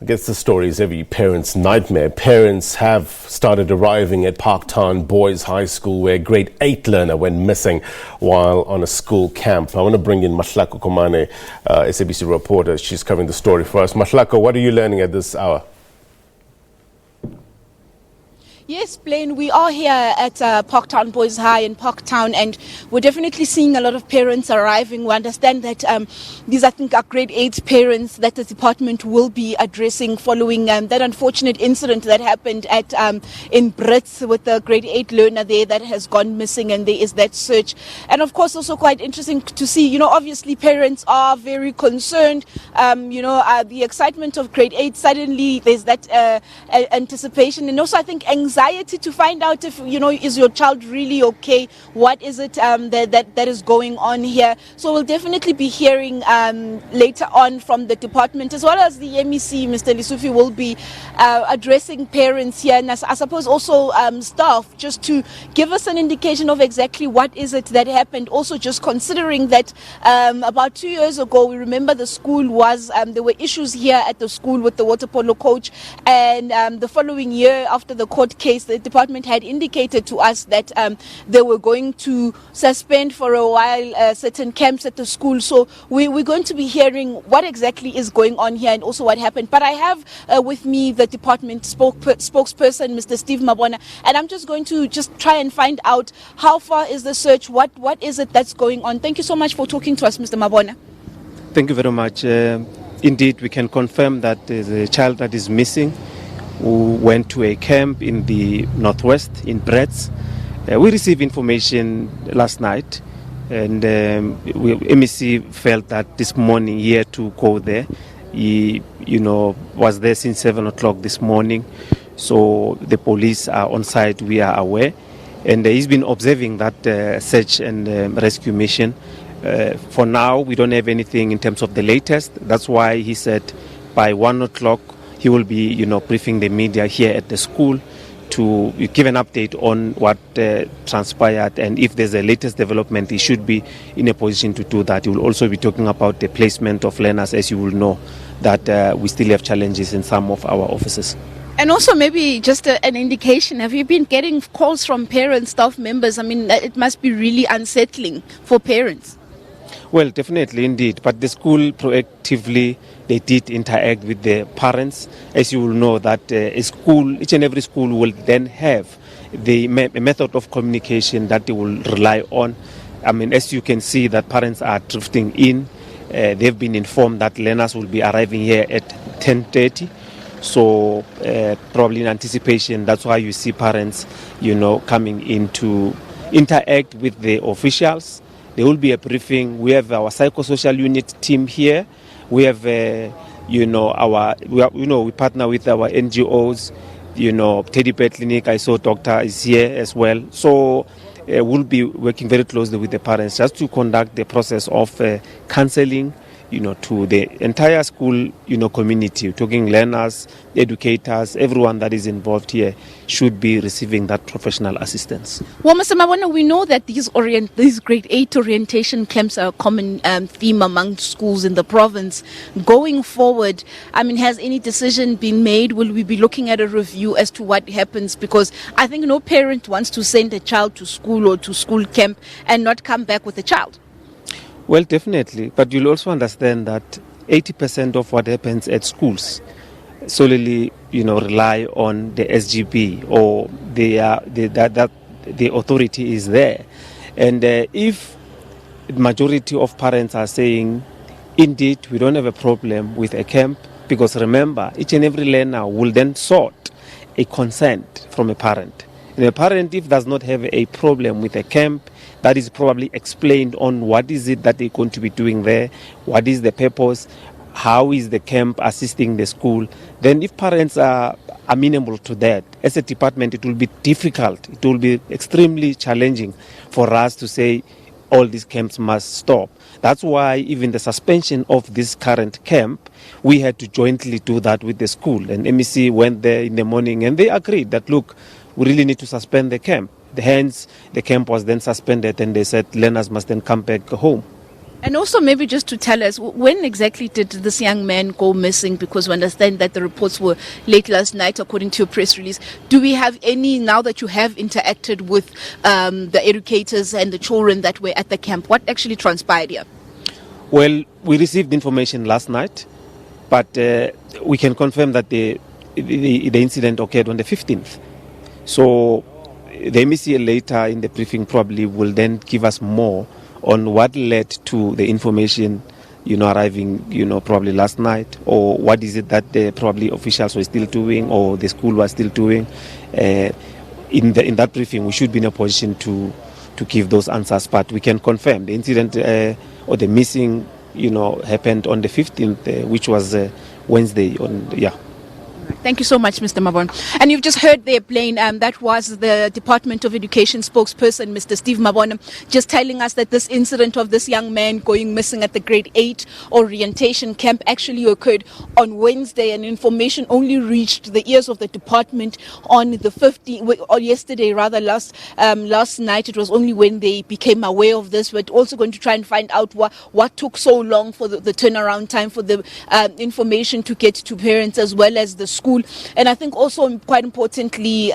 I guess the story is every parent's nightmare. Parents have started arriving at Parktown Boys High School where a grade 8 learner went missing while on a school camp. I want to bring in Mahlako Komane, SABC reporter. She's covering the story for us. Mahlako, what are you learning at this hour? Yes, Blaine, we are here at Parktown Boys High in Parktown, and we're definitely seeing a lot of parents arriving. We understand that these, I think, are grade 8 parents that the department will be addressing following that unfortunate incident that happened at in Brits with the grade 8 learner there that has gone missing, and there is that search. And of course, also quite interesting to see, obviously parents are very concerned. The excitement of grade 8, suddenly there's that anticipation, and also I think anxiety to find out if, is your child really okay? What is it that is going on here? So we'll definitely be hearing later on from the department, as well as the MEC, Mr. Lisufi, will be addressing parents here, and I suppose also staff, just to give us an indication of exactly what is it that happened. Also, just considering that about 2 years ago, we remember the school was, there were issues here at the school with the water polo coach, and the following year after the court case, the department had indicated to us that they were going to suspend for a while certain camps at the school. So we're going to be hearing what exactly is going on here and also what happened. But I have with me the department spokesperson, Mr. Steve Mabona, and I'm just going to try and find out how far is the search, what is it that's going on. Thank you so much for talking to us, Mr. Mabona. Thank you very much. Indeed, we can confirm that there's a child that is missing who went to a camp in the northwest in Brits. We received information last night, and MEC felt that this morning he had to go there. He, was there since 7 o'clock this morning. So the police are on site, we are aware. And he's been observing that search and rescue mission. For now, we don't have anything in terms of the latest. That's why he said by 1 o'clock, he will be, briefing the media here at the school to give an update on what transpired, and if there's a latest development, he should be in a position to do that. He will also be talking about the placement of learners, as you will know, that we still have challenges in some of our offices. And also maybe just an indication, have you been getting calls from parents, staff members? I mean, it must be really unsettling for parents. Well, definitely, indeed. But the school proactively, they did interact with the parents. As you will know, that a school, each and every school will then have the method of communication that they will rely on. I mean, as you can see, that parents are drifting in. They've been informed that learners will be arriving here at 10:30. So probably in anticipation, that's why you see parents, coming in to interact with the officials. There will be a briefing. We have our psychosocial unit team here. We have, we partner with our NGOs. Teddy Bear Clinic, I saw doctor is here as well. So we'll be working very closely with the parents just to conduct the process of counseling, to the entire school, community, talking learners, educators, everyone that is involved here should be receiving that professional assistance. Well, Mr. Mabona, we know that these grade 8 orientation camps are a common theme among schools in the province. Going forward, has any decision been made? Will we be looking at a review as to what happens? Because I think no parent wants to send a child to school or to school camp and not come back with a child. Well, definitely, but you'll also understand that 80% of what happens at schools solely, rely on the SGB or the authority is there. And if the majority of parents are saying, indeed, we don't have a problem with a camp, because remember, each and every learner will then sort a consent from a parent. And a parent, if does not have a problem with a camp, that is probably explained on what is it that they're going to be doing there, what is the purpose, how is the camp assisting the school. Then if parents are amenable to that, as a department, it will be difficult. It will be extremely challenging for us to say all these camps must stop. That's why even the suspension of this current camp, we had to jointly do that with the school. And MEC went there in the morning and they agreed that, look, we really need to suspend the camp. Hence, the camp was then suspended and they said learners must then come back home. And also maybe just to tell us, when exactly did this young man go missing? Because we understand that the reports were late last night, according to your press release. Do we have any, now that you have interacted with the educators and the children that were at the camp, what actually transpired here? Well, we received information last night, but we can confirm that the incident occurred on the 15th. So the MECA later in the briefing probably will then give us more on what led to the information, arriving, probably last night, or what is it that the probably officials were still doing or the school was still doing. In that briefing, we should be in a position to give those answers, but we can confirm the incident or the missing, happened on the 15th, which was Wednesday. Thank you so much, Mr. Mabon. And you've just heard there, Blaine, that was the Department of Education spokesperson, Mr. Steve Mabon, just telling us that this incident of this young man going missing at the grade 8 orientation camp actually occurred on Wednesday, and information only reached the ears of the department on the 15th, or yesterday rather, last night. It was only when they became aware of this. We're also going to try and find out what took so long for the turnaround time for the information to get to parents as well as the school. And I think also quite importantly,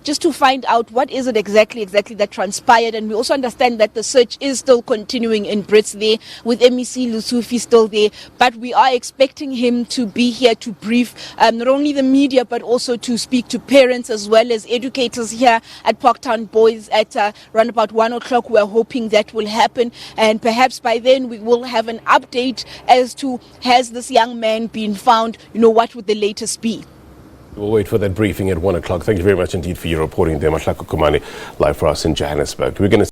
just to find out what is it exactly that transpired. And we also understand that the search is still continuing in Brits there, with MEC Lusufi still there, but we are expecting him to be here to brief not only the media but also to speak to parents as well as educators here at Parktown Boys at around about 1 o'clock. We're hoping that will happen, and perhaps by then we will have an update as to, has this young man been found, what would the latest be. We'll wait for that briefing at 1 o'clock. Thank you very much indeed for your reporting there, Mahlako Komane, live for us in Johannesburg. We're going to